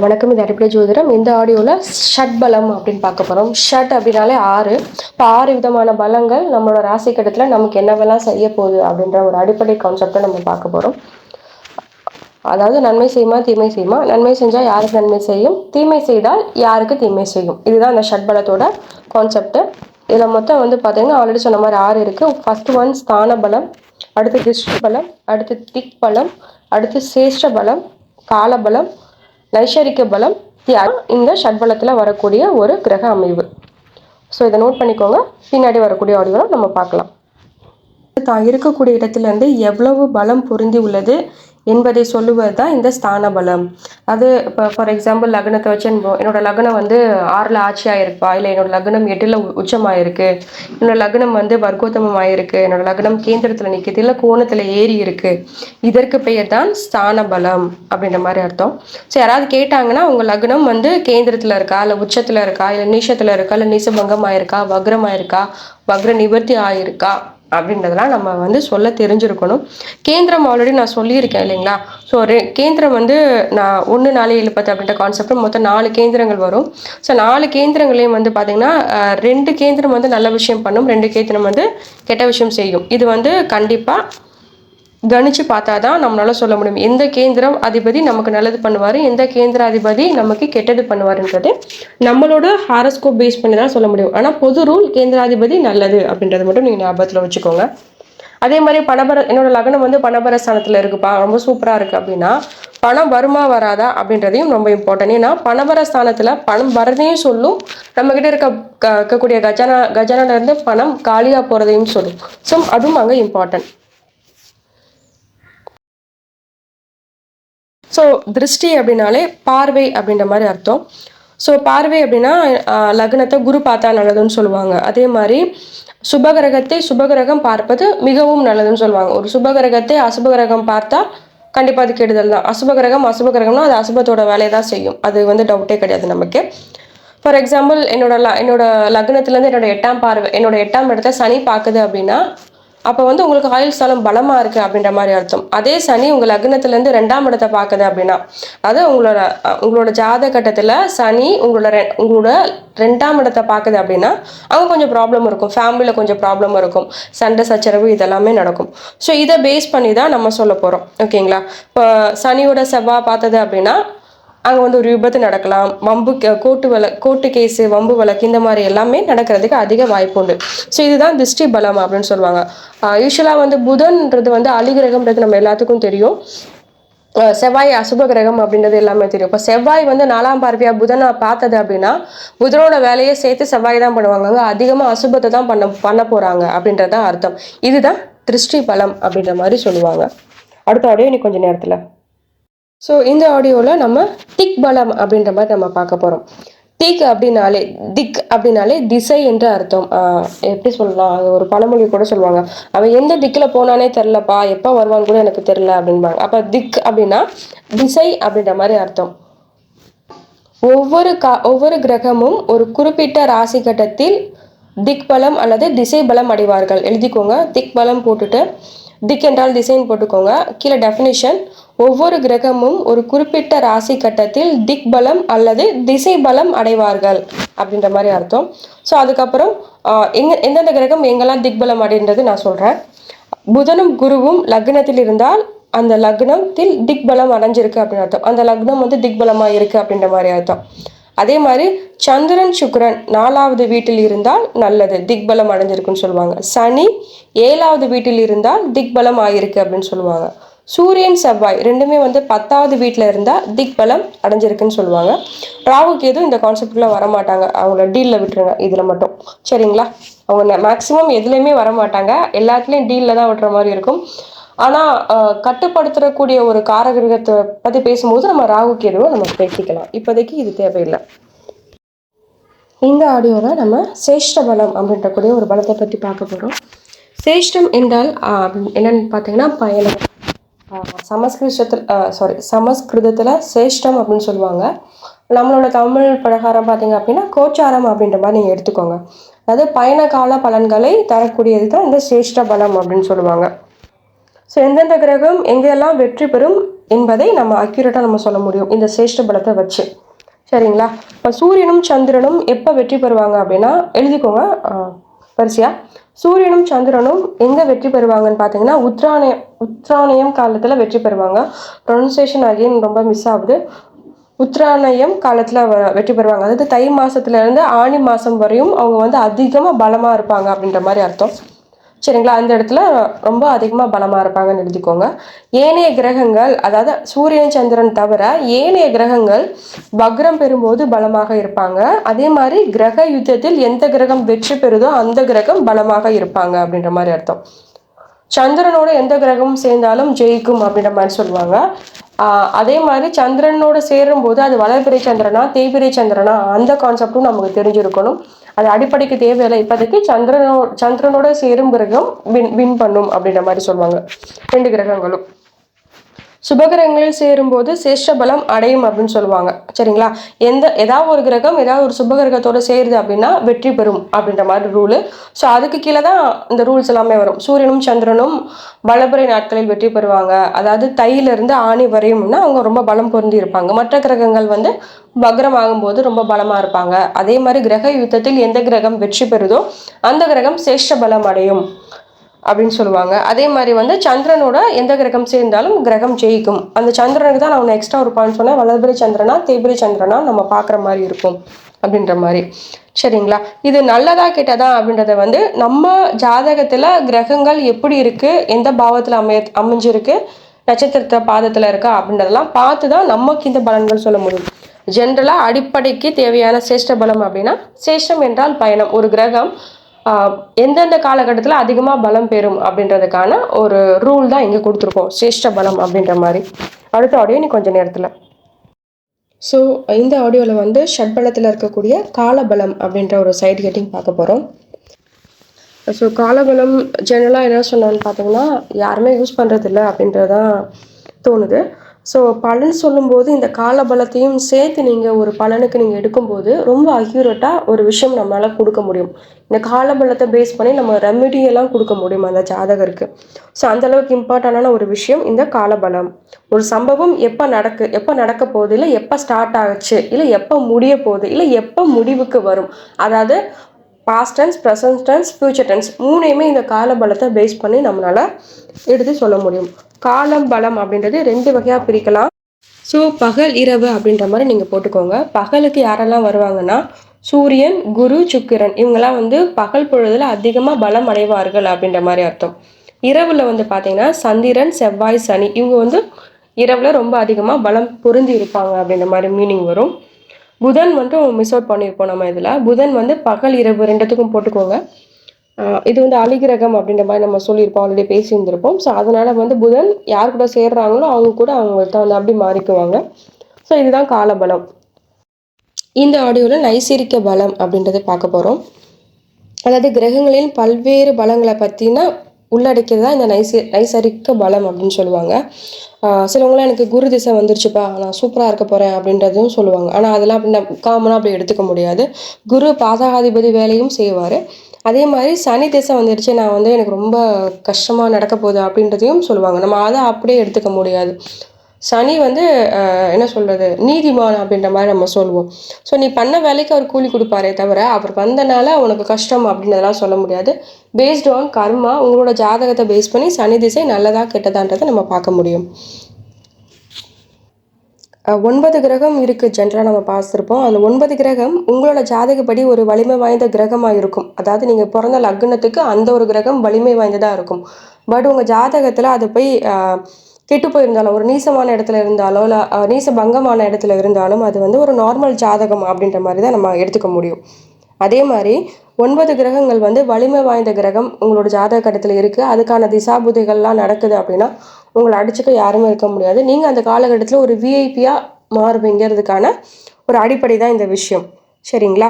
வணக்கம். இது அடிப்படை ஜோதிடம். இந்த ஆடியோவில் ஷட் பலம் அப்படின்னு பார்க்க போகிறோம். ஷட் அப்படின்னாலே 6. இப்போ 6 விதமான பலங்கள் நம்மளோட ராசி கட்டத்தில் நமக்கு என்னவெல்லாம் செய்ய போகுது அப்படின்ற ஒரு அடிப்படை கான்செப்டை நம்ம பார்க்க போகிறோம். அதாவது நன்மை செய்யுமா தீமை செய்யுமா, நன்மை செஞ்சால் யாருக்கு நன்மை செய்யும், தீமை செய்தால் யாருக்கு தீமை செய்யும், இதுதான் அந்த ஷட் பலத்தோட கான்செப்ட். இதில் மொத்தம் பார்த்தீங்கன்னா ஆல்ரெடி சொன்ன மாதிரி 6 இருக்குது. ஃபர்ஸ்ட் ஒன் ஸ்தான பலம், அடுத்து திருஷ்டி பலம், அடுத்து திக் பலம், அடுத்து சேஷ்ட பலம், கால பலம், நைஷரிக்க பலம். இந்த ஷட்பலத்தில் வரக்கூடிய ஒரு கிரக அமைவு. ஸோ இதை நோட் பண்ணிக்கோங்க. பின்னாடி வரக்கூடிய ஆடியோவை நம்ம பார்க்கலாம். தான் இருக்கக்கூடிய இடத்துலேருந்து எவ்வளவு பலம் பொருந்தி உள்ளது என்பதை சொல்லுவது தான் இந்த ஸ்தான பலம். அது இப்போ ஃபார் எக்ஸாம்பிள் லக்னத்தை வச்சு என்னோட லக்னம் 6ல் ஆட்சியாக இருப்பா, இல்லை என்னோட லக்னம் 8ல் உச்சமாயிருக்கு, என்னோட லக்னம் வர்க்கோத்தமம் ஆயிருக்கு, என்னோட லக்னம் கேந்திரத்தில் நிற்கிது, இல்லை கோணத்தில் ஏறி இருக்கு, இதற்கு பெயர் தான் ஸ்தான பலம் அப்படின்ற மாதிரி அர்த்தம். ஸோ யாராவது கேட்டாங்கன்னா உங்கள் லக்னம் கேந்திரத்தில் இருக்கா, இல்லை உச்சத்தில் இருக்கா, இல்லை நீஷத்தில் இருக்கா, இல்லை நீசபங்கம் ஆயிருக்கா, வக்ரம் ஆயிருக்கா, வக்ர நிவர்த்தி ஆயிருக்கா அப்படின்றதெல்லாம் நம்ம சொல்ல தெரிஞ்சிருக்கணும். கேந்திரம் ஆல்ரெடி நான் சொல்லியிருக்கேன் இல்லைங்களா. ஸோ கேந்திரம் நான் 1 4 7 10 அப்படின்ற கான்செப்ட் மொத்தம் 4 கேந்திரங்கள் வரும். ஸோ 4 கேந்திரங்களையும் பார்த்தீங்கன்னா 2 கேந்திரம் நல்ல விஷயம் பண்ணும், 2 கேந்திரம் கெட்ட விஷயம் செய்யும். இது கண்டிப்பாக கணிச்சு பார்த்தா தான் நம்மளால சொல்ல முடியும் எந்த கேந்திரம் அதிபதி நமக்கு நல்லது பண்ணுவார், எந்த கேந்திர அதிபதி நமக்கு கெட்டது பண்ணுவாருன்றது நம்மளோட ஹாரோஸ்கோப் பேஸ் பண்ணி தான் சொல்ல முடியும். ஆனால் பொது ரூல் கேந்திராதிபதி நல்லது அப்படின்றத மட்டும் நீங்கள் ஞாபகத்தில் வச்சுக்கோங்க. அதே மாதிரி என்னோட லக்னம் பணபர ஸ்தானத்தில் இருக்குப்பா, ரொம்ப சூப்பராக இருக்குது அப்படின்னா பணம் வருமா வராதா அப்படின்றதையும் ரொம்ப இம்பார்ட்டன்ட். ஏன்னா பணபர ஸ்தானத்தில் பணம் வரதையும் சொல்லும், நம்மக்கிட்ட இருக்கக்கூடிய கஜானாலேருந்து பணம் காலியாக போகிறதையும் சொல்லும். ஸோ அதுவும் அங்கே இம்பார்ட்டன்ட். ஸோ திருஷ்டி அப்படின்னாலே பார்வை அப்படின்ற மாதிரி அர்த்தம். ஸோ பார்வை அப்படின்னா லக்னத்தை குரு பார்த்தா நல்லதுன்னு சொல்லுவாங்க. அதே மாதிரி சுபகிரகத்தை சுபகிரகம் பார்ப்பது மிகவும் நல்லதுன்னு சொல்லுவாங்க. ஒரு சுபகிரகத்தை அசுபகிரகம் பார்த்தா கண்டிப்பாக அது கெடுதல் தான். அசுபகிரகம்னா அது அசுபத்தோட வேலையை தான் செய்யும், அது டவுட்டே கிடையாது நமக்கு. ஃபார் எக்ஸாம்பிள் என்னோட லக்னத்துலேருந்து என்னோட 8ஆம் இடத்த சனி பார்க்குது அப்படின்னா அப்போ உங்களுக்கு ஆயுள் ஸ்தலம் பலமாக இருக்குது அப்படின்ற மாதிரி அர்த்தம். அதே சனி உங்கள் லக்னத்துலேருந்து 2ஆம் இடத்தை பார்க்குது அப்படின்னா, அதாவது உங்களோட ஜாத கட்டத்தில் சனி உங்களோட 2ஆம் இடத்தை பார்க்குது அப்படின்னா அங்கே கொஞ்சம் ப்ராப்ளம் இருக்கும், ஃபேமிலியில் கொஞ்சம் ப்ராப்ளம் இருக்கும், சண்டை சச்சரவு இதெல்லாமே நடக்கும். ஸோ இதை பேஸ் பண்ணி தான் நம்ம சொல்ல போகிறோம், ஓகேங்களா. இப்போ சனியோட செவ்வாய் பார்த்தது அப்படின்னா அங்கே ஒரு விபத்து நடக்கலாம், கோர்ட்டு கேஸு, வம்பு வழக்கு இந்த மாதிரி எல்லாமே நடக்கிறதுக்கு அதிக வாய்ப்பு உண்டு. ஸோ இதுதான் திருஷ்டி பலம் அப்படின்னு சொல்லுவாங்க. யூஸ்வலாக புதன்ன்றது அலிகிரகம்ன்றது நம்ம எல்லாத்துக்கும் தெரியும். செவ்வாய் அசுப கிரகம் அப்படின்றது எல்லாமே தெரியும். இப்போ செவ்வாய் 4ஆம் பார்வையா புதனை பார்த்தது அப்படின்னா புதனோட வேலையை சேர்த்து செவ்வாய் தான் பண்ணுவாங்க, அதிகமாக அசுபத்தை தான் பண்ண போகிறாங்க அப்படின்றதான் அர்த்தம். இதுதான் திருஷ்டி பலம் அப்படின்ற மாதிரி சொல்லுவாங்க. அடுத்த ஆடியோ இன்னைக்கு கொஞ்சம் நேரத்தில். ஸோ இந்த ஆடியோவில் நம்ம திக் பலம் அப்படின்ற மாதிரி நம்ம பார்க்க போகிறோம். திக் அப்படின்னாலே திசை என்று அர்த்தம். எப்படி சொல்லலாம், அது ஒரு பழமொழி கூட சொல்லுவாங்க, அவன் எந்த திக்கில் போனானே தெரிலப்பா, எப்போ வருவான்னு கூட எனக்கு தெரில அப்படின்பாங்க. அப்போ திக் அப்படின்னா திசை அப்படின்ற மாதிரி அர்த்தம். ஒவ்வொரு கிரகமும் ஒரு குறிப்பிட்ட ராசி கட்டத்தில் திக் பலம் அல்லது திசை பலம் அடைவார்கள். எழுதிக்கோங்க, திக் பலம் போட்டுட்டு திக் என்றால் திசைன்னு போட்டுக்கோங்க. கீழே டெஃபினிஷன், ஒவ்வொரு கிரகமும் ஒரு குறிப்பிட்ட ராசி கட்டத்தில் திக் பலம் அல்லது திசை பலம் அடைவார்கள் அப்படின்ற மாதிரி அர்த்தம். ஸோ அதுக்கப்புறம் எந்தெந்த கிரகம் எங்கெல்லாம் திக் பலம் அடைன்றது நான் சொல்கிறேன். புதனும் குருவும் லக்னத்தில் இருந்தால் அந்த லக்னத்தில் திக் பலம் அடைஞ்சிருக்கு அப்படின்னு அர்த்தம். அந்த லக்னம் திக் பலமாக இருக்குது அப்படின்ற மாதிரி அர்த்தம். அதே மாதிரி சந்திரன் சுக்கிரன் 4வது வீட்டில் இருந்தால் நல்லது, திக் பலம் அடைஞ்சிருக்குன்னு சொல்லுவாங்க. சனி 7வது வீட்டில் இருந்தால் திக் பலம் ஆகிருக்கு அப்படின்னு சொல்லுவாங்க. சூரியன் செவ்வாய் ரெண்டுமே 10வது வீட்டில் இருந்தால் திக் பலம் அடைஞ்சிருக்குன்னு சொல்லுவாங்க. ராகு கேது இந்த கான்செப்டில் வரமாட்டாங்க, அவங்கள டீலில் விட்டுருங்க இதில் மட்டும், சரிங்களா. அவங்க மேக்ஸிமம் எதுலேயுமே வரமாட்டாங்க, எல்லாத்துலேயும் டீலில் தான் விட்டுற மாதிரி இருக்கும். ஆனால் கட்டுப்படுத்தக்கூடிய ஒரு காரகிரகத்தை பற்றி பேசும்போது நம்ம ராகு கேதுவை நம்ம பேசிக்கலாம். இப்போதைக்கு இது தேவையில்லை. இந்த ஆடியோவில் நம்ம சேஷ்ட பலம் அப்படின்றக்கூடிய ஒரு பலத்தை பற்றி பார்க்க போகிறோம். சேஷ்டம் என்றால் என்னன்னு பார்த்தீங்கன்னா பயணம். சமஸ்கிருதத்தில் சேஷ்டம் அப்படின்னு சொல்லுவாங்க. நம்மளோட தமிழ் பிரகாரம் பார்த்தீங்க அப்படின்னா கோச்சாரம் அப்படின்ற மாதிரி நீங்கள் எடுத்துக்கோங்க. அதாவது பயண கால பலன்களை தரக்கூடியது தான் இந்த சேஷ்ட பலம் அப்படின்னு சொல்லுவாங்க. ஸோ எந்தெந்த கிரகம் எங்கெல்லாம் வெற்றி பெறும், என்பதை நம்ம அக்யூரேட்டாக நம்ம சொல்ல முடியும் இந்த சிரேஷ்ட பலத்தை வச்சு. சரிங்களா? இப்போ சூரியனும் சந்திரனும் எப்போ வெற்றி பெறுவாங்க அப்படின்னா எழுதிக்கோங்க வரிசையா. சூரியனும் சந்திரனும் எங்கே வெற்றி பெறுவாங்கன்னு பார்த்தீங்கன்னா உத்ராயணம் காலத்தில் வெற்றி பெறுவாங்க. ப்ரொனன்சியேஷன் அகைன் ரொம்ப மிஸ் ஆகுது. உத்ராயணம் காலத்தில் வெற்றி பெறுவாங்க. அதாவது தை மாதத்துலேருந்து ஆணி மாதம் வரையும் அவங்க வந்து அதிகமாக பலமாக இருப்பாங்க அப்படின்ற மாதிரி அர்த்தம். சரிங்களா? அந்த இடத்துல ரொம்ப அதிகமாக பலமாக இருப்பாங்கன்னு எழுதிக்கோங்க. ஏனைய கிரகங்கள், அதாவது சூரியன் சந்திரன் தவிர ஏனைய கிரகங்கள் வக்ரம் பெறும்போது பலமாக இருப்பாங்க. அதே மாதிரி கிரக யுத்தத்தில் எந்த கிரகம் வெற்றி பெறுதோ அந்த கிரகம் பலமாக இருப்பாங்க அப்படின்ற மாதிரி அர்த்தம். சந்திரனோட எந்த கிரகமும் சேர்ந்தாலும் ஜெயிக்கும் அப்படின்ற மாதிரி சொல்லுவாங்க. அதே மாதிரி சந்திரனோட சேரும் போது அது வளர்பிறை சந்திரனா தேய்பிறை சந்திரனா அந்த கான்செப்டும் நமக்கு தெரிஞ்சிருக்கணும். அது அடிப்படைக்கு தேவையில்லை. இப்போதைக்கு சந்திரனோட சேரும் கிரகம் வின் பண்ணும் அப்படின்ற மாதிரி சொல்லுவாங்க. 2 கிரகங்களும் சுபகிரகங்களில் சேரும்போது சேஷ்ட பலம் அடையும் அப்படின்னு சொல்லுவாங்க. சரிங்களா? ஏதாவது ஒரு கிரகம் ஏதாவது ஒரு சுபகிரகத்தோட சேருது அப்படின்னா வெற்றி பெறும் அப்படின்ற மாதிரி ரூலு. ஸோ அதுக்கு கீழே தான் இந்த ரூல்ஸ் எல்லாமே வரும். சூரியனும் சந்திரனும் வளபிறை நாட்களில் வெற்றி பெறுவாங்க. அதாவது தையிலிருந்து ஆணி வரையும்னா அவங்க ரொம்ப பலம் பொருந்தி இருப்பாங்க. மற்ற கிரகங்கள் வந்து வக்ரம் ஆகும்போது ரொம்ப பலமாக இருப்பாங்க. அதே மாதிரி கிரக யுத்தத்தில் எந்த கிரகம் வெற்றி பெறுதோ அந்த கிரகம் சேஷ்ட பலம் அடையும் அப்படின்னு சொல்லுவாங்க. அதே மாதிரி வந்து சந்திரனோட எந்த கிரகம் சேர்ந்தாலும் கிரகம் ஜெயிக்கும். அந்த சந்திரனுக்கு தான் நான் எக்ஸ்ட்ரா ஒரு பாயிண்ட் சொன்னேன். வளர்பிறை சந்திரனா தேய்பிறை சந்திரனா நம்ம பார்க்குற மாதிரி இருக்கும் அப்படின்ற மாதிரி. சரிங்களா? இது நல்லதா கெட்டதா அப்படின்றத வந்து நம்ம ஜாதகத்தில் கிரகங்கள் எப்படி இருக்குது, எந்த பாவத்தில் அமைஞ்சிருக்கு, நட்சத்திரத்தை பாதத்தில் இருக்கா அப்படின்றதெல்லாம் பார்த்து தான் நமக்கு இந்த பலன்கள் சொல்ல முடியும். ஜென்ரலாக அடிப்படைக்கு தேவையான சேஷ்ட பலம் அப்படின்னா சேஷ்டம் என்றால் பயணம். ஒரு கிரகம் எந்தெந்த காலகட்டத்தில் அதிகமாக பலம் பெறும் அப்படின்றதுக்கான ஒரு ரூல் தான் இங்கே கொடுத்துருக்கோம், சேஷ்ட பலம் அப்படின்ற மாதிரி. அடுத்த ஆடியோ நீ கொஞ்சம் நேரத்தில். ஸோ இந்த ஆடியோவில் வந்து ஷட்பலத்தில் இருக்கக்கூடிய காலபலம் அப்படின்ற ஒரு சைடு கெட்டிங் பார்க்க போகிறோம். ஸோ காலபலம் ஜென்ரலாக என்ன சொன்னான்னு பார்த்தீங்கன்னா யாருமே யூஸ் பண்ணுறதில்ல அப்படின்றதான் தோணுது. ஸோ பலன் சொல்லும்போது இந்த காலபலத்தையும் சேர்த்து நீங்கள் ஒரு பலனுக்கு நீங்கள் எடுக்கும்போது ரொம்ப அக்யூரேட்டாக ஒரு விஷயம் நம்மளால் கொடுக்க முடியும். இந்த காலபலத்தை பேஸ் பண்ணி நம்ம ரெமிடியெல்லாம் கொடுக்க முடியும் அந்த ஜாதகருக்கு. ஸோ அந்தளவுக்கு இம்பார்ட்டண்டான ஒரு விஷயம் இந்த காலபலம். ஒரு சம்பவம் எப்போ நடக்க போகுது, இல்லை எப்போ ஸ்டார்ட் ஆகுச்சு, இல்லை எப்போ முடிய போகுது, இல்லை எப்போ முடிவுக்கு வரும், அதாவது past tense, present tense, future tense மூணையுமே இந்த காலபலத்தை பேஸ் பண்ணி நம்மளால் எடுத்து சொல்ல முடியும். காலம் பலம் அப்படின்றது 2 வகையாக பிரிக்கலாம். ஸோ பகல் இரவு அப்படின்ற மாதிரி நீங்கள் போட்டுக்கோங்க. பகலுக்கு யாரெல்லாம் வருவாங்கன்னா சூரியன், குரு, சுக்கிரன் இவங்கெல்லாம் வந்து பகல் பொழுதில் அதிகமாக பலம் அடைவார்கள் அப்படின்ற மாதிரி அர்த்தம். இரவில் வந்து பார்த்தீங்கன்னா சந்திரன், செவ்வாய், சனி இவங்க வந்து இரவில் ரொம்ப அதிகமாக பலம் பொருந்தி இருப்பாங்க அப்படின்ற மாதிரி மீனிங் வரும். புதன் மட்டும் மிஸ் அவுட் பண்ணியிருப்போம் நம்ம இதில். புதன் வந்து பகல் இரவு 2த்துக்கும் போட்டுக்கோங்க. இது வந்து அலிகிரகம் அப்படின்ற மாதிரி நம்ம சொல்லியிருப்போம், ஆல்ரெடி பேசியிருந்திருப்போம். ஸோ அதனால் வந்து புதன் யார் கூட சேர்றாங்களோ அவங்க கூட அவங்கள்ட்ட வந்து அப்படி மாறிக்குவாங்க. ஸோ இதுதான் காலபலம். இந்த ஆடியோவில் நைசரிக்க பலம் அப்படின்றத பார்க்க போகிறோம். அதாவது கிரகங்களின் பல்வேறு பலங்களை பற்றினா உள்ளடக்கியது தான் இந்த நைசரிக்க பலம் அப்படின்னு சொல்லுவாங்க. சிலவங்களாம் எனக்கு குரு திசை வந்துருச்சுப்பா, நான் சூப்பராக இருக்க போகிறேன் அப்படின்றதும் சொல்லுவாங்க. ஆனால் அதெல்லாம் அப்படி காமனாக அப்படி எடுத்துக்க முடியாது. குரு பாதகாதிபதி வேலையும் செய்வார். அதே மாதிரி சனி திசை வந்துடுச்சு, நான் வந்து எனக்கு ரொம்ப கஷ்டமாக நடக்க போகுது அப்படின்றதையும் சொல்லுவாங்க. நம்ம அதை அப்படியே எடுத்துக்க முடியாது. சனி வந்து என்ன சொல்கிறது, நீதிமான் அப்படின்ற மாதிரி நம்ம சொல்லுவோம். ஸோ நீ பண்ண வேலைக்கு அவர் கூலி கொடுப்பாரே தவிர அவர் வந்தனால உனக்கு கஷ்டம் அப்படின்றதெல்லாம் சொல்ல முடியாது. பேஸ்ட் ஆன் கர்மா, உங்களோட ஜாதகத்தை பேஸ் பண்ணி சனி திசை நல்லதா கெட்டதான்றதை நம்ம பார்க்க முடியும். 9 கிரகம் இருக்குது ஜென்ரலாக நம்ம பார்த்துருப்போம். அந்த 9 கிரகம் உங்களோட ஜாதகப்படி ஒரு வலிமை வாய்ந்த கிரகமாக இருக்கும். அதாவது நீங்கள் பிறந்த லக்னத்துக்கு அந்த ஒரு கிரகம் வலிமை வாய்ந்ததாக இருக்கும். பட் உங்கள் ஜாதகத்தில் அது போய் கெட்டு போயிருந்தாலும், ஒரு நீசமான இடத்துல இருந்தாலோ இல்லை நீச பங்கமான இடத்துல இருந்தாலும் அது வந்து ஒரு நார்மல் ஜாதகம் அப்படின்ற மாதிரி தான் நம்ம எடுத்துக்க முடியும். அதே மாதிரி 9 கிரகங்கள் வந்து வலிமை வாய்ந்த கிரகம் உங்களோட ஜாதக கட்டத்தில் இருக்குது. அதுக்கான திசாபுதிகள்லாம் நடக்குது அப்படின்னா உங்களை அடிச்சுக்க யாருமே இருக்க முடியாது. நீங்கள் அந்த காலகட்டத்தில் ஒரு விஐபியாக மாறுவீங்கிறதுக்கான ஒரு அடிப்படை தான் இந்த விஷயம். சரிங்களா?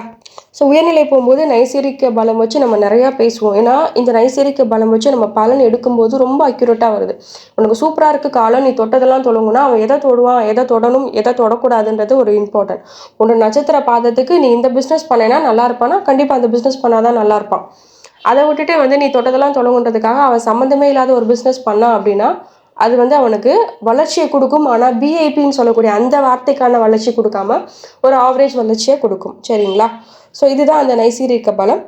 ஸோ உயர்நிலை போகும்போது நைசரிக்க பலம் வச்சு நம்ம நிறையா பேசுவோம். ஏன்னா இந்த நைசரிக்க பலம் வச்சு நம்ம பலன் எடுக்கும்போது ரொம்ப அக்யூரேட்டாக வருது. உனக்கு சூப்பராக இருக்குது காலம், நீ தொட்டதெல்லாம் தொழுங்குனா அவன் எதை தொடுவான், எதை தொடணும், எதை தொடக்கூடாதுன்றது ஒரு இம்பார்ட்டன்ட். உன்னோட நட்சத்திர பாதத்துக்கு நீ இந்த பிஸ்னஸ் பண்ணேன்னா நல்லா இருப்பானா, கண்டிப்பாக அந்த பிஸ்னஸ் பண்ணாதான் நல்லா இருப்பான். அதை விட்டுட்டு வந்து நீ தொட்டதெல்லாம் தொழுங்குன்றதுக்காக அவன் சம்மந்தமே இல்லாத ஒரு பிஸ்னஸ் பண்ணான் அப்படின்னா அது வந்து அவனுக்கு வளர்ச்சியை கொடுக்கும். ஆனால் பிஐபின்னு சொல்லக்கூடிய அந்த வார்த்தைக்கான வளர்ச்சி கொடுக்காம ஒரு ஆவரேஜ் வளர்ச்சியை கொடுக்கும். சரிங்களா? ஸோ இதுதான் அந்த நைசீரியக்க பலம்.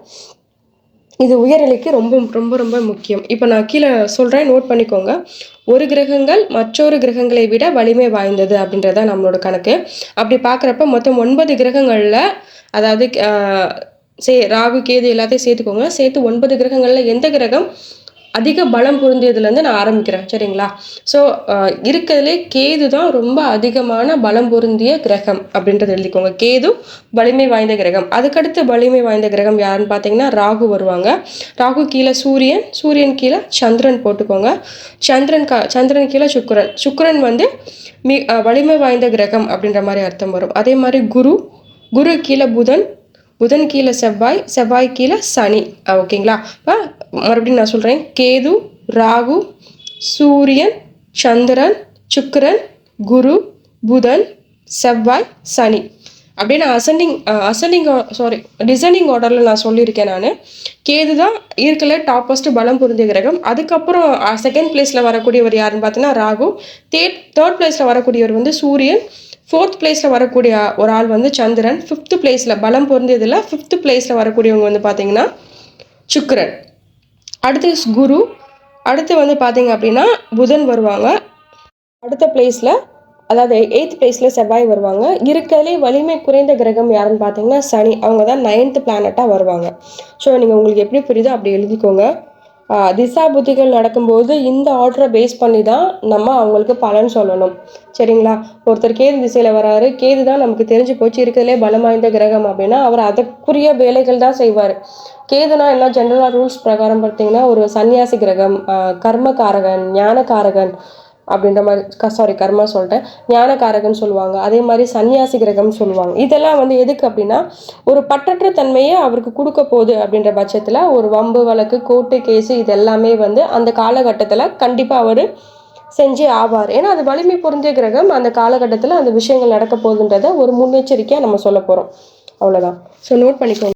இது உயர்நிலைக்கு ரொம்ப ரொம்ப ரொம்ப முக்கியம். இப்போ நான் கீழே சொல்கிறேன், நோட் பண்ணிக்கோங்க. ஒரு கிரகங்கள் மற்றொரு கிரகங்களை விட வலிமை வாய்ந்தது அப்படின்றத நம்மளோட கணக்கு. அப்படி பார்க்குறப்ப மொத்தம் 9 கிரகங்களில், அதாவது ராகு கேது எல்லாத்தையும் சேர்த்துக்கோங்க. சேர்த்து 9 கிரகங்களில் எந்த கிரகம் அதிக பலம் பொருந்தியதுலேருந்து நான் ஆரம்பிக்கிறேன். சரிங்களா? ஸோ இருக்கிறதுலே கேது தான் ரொம்ப அதிகமான பலம் பொருந்திய கிரகம் அப்படின்றத எழுதிக்கோங்க. கேது வலிமை வாய்ந்த கிரகம். அதுக்கடுத்து வலிமை வாய்ந்த கிரகம் யாருன்னு பார்த்தீங்கன்னா ராகு வருவாங்க. ராகு கீழே சூரியன், சூரியன் கீழே சந்திரன் போட்டுக்கோங்க. சந்திரன் கீழே சுக்கிரன். சுக்கிரன் வந்து வலிமை வாய்ந்த கிரகம் அப்படின்ற மாதிரி அர்த்தம் வரும். அதே மாதிரி குரு கீழே புதன், புதன் கீழே செவ்வாய் கீழே சனி. ஓகேங்களா? இப்போ மறுபடியும் நான் சொல்கிறேன். கேது, ராகு, சூரியன், சந்திரன், சுக்கிரன், குரு, புதன், செவ்வாய், சனி. அப்படியே நான் டிசைனிங் ஆர்டரில் நான் சொல்லியிருக்கேன். நான் கேது தான் இருக்கல டாப் ஃபஸ்ட்டு பலம் பொருந்திய கிரகம். அதுக்கப்புறம் செகண்ட் பிளேஸில் வரக்கூடியவர் யாருன்னு பார்த்தீங்கன்னா ராகு. தேர்ட் பிளேஸில் வரக்கூடியவர் வந்து சூரியன். 4th பிளேஸில் வரக்கூடிய ஒரு ஆள் வந்து சந்திரன். 5th பிளேஸில் பலம் பொருந்தியதில் 5th பிளேஸில் வரக்கூடியவங்க வந்து பார்த்தீங்கன்னா சுக்கிரன். அடுத்து குரு. அடுத்து வந்து பார்த்தீங்க அப்படின்னா புதன் வருவாங்க. அடுத்த பிளேஸில், அதாவது 8th பிளேஸில் செவ்வாய் வருவாங்க. இருக்கிறதுலே வலிமை குறைந்த கிரகம் யாருன்னு பார்த்தீங்கன்னா சனி. அவங்க தான் 9th பிளானட்டாக வருவாங்க. ஸோ நீங்கள் உங்களுக்கு எப்படி புரியுதோ அப்படி எழுதிக்கோங்க. திசா புத்திகள் நடக்கும்போது இந்த ஆர்டரை பேஸ் பண்ணி தான் நம்ம அவங்களுக்கு பலன் சொல்லணும். சரிங்களா? ஒருத்தர் கேது திசையில் வராரு, கேது தான் நமக்கு தெரிஞ்சு போச்சு இருக்கிறதுலே பலம் வாய்ந்த கிரகம் அப்படின்னா அவர் அதற்குரிய வேலைகள் தான் செய்வார். கேதுனா எல்லாம் ஜென்ரலாக ரூல்ஸ் பிரகாரம் பார்த்தீங்கன்னா ஒரு சன்னியாசி கிரகம், கர்மகாரகன், ஞானகாரகன் அப்படின்ற மாதிரி, கர்மா சொல்லிட்டேன், ஞானகாரகன் சொல்லுவாங்க. அதே மாதிரி சன்னியாசி கிரகம் சொல்லுவாங்க. இதெல்லாம் வந்து எதுக்கு அப்படின்னா ஒரு பற்றற்ற தன்மையை அவருக்கு கொடுக்க போகுது அப்படின்ற பட்சத்தில் ஒரு வம்பு வழக்கு, கோர்ட்டு கேஸு இது எல்லாமே வந்து அந்த காலகட்டத்தில் கண்டிப்பாக அவர் செஞ்சே ஆவார். ஏன்னா அது வலிமை பொருந்திய கிரகம். அந்த காலகட்டத்தில் அந்த விஷயங்கள் நடக்க போகுதுன்றத ஒரு முன்னெச்சரிக்கையாக நம்ம சொல்ல போகிறோம். அவ்வளோதான். ஸோ நோட் பண்ணிக்கோங்க.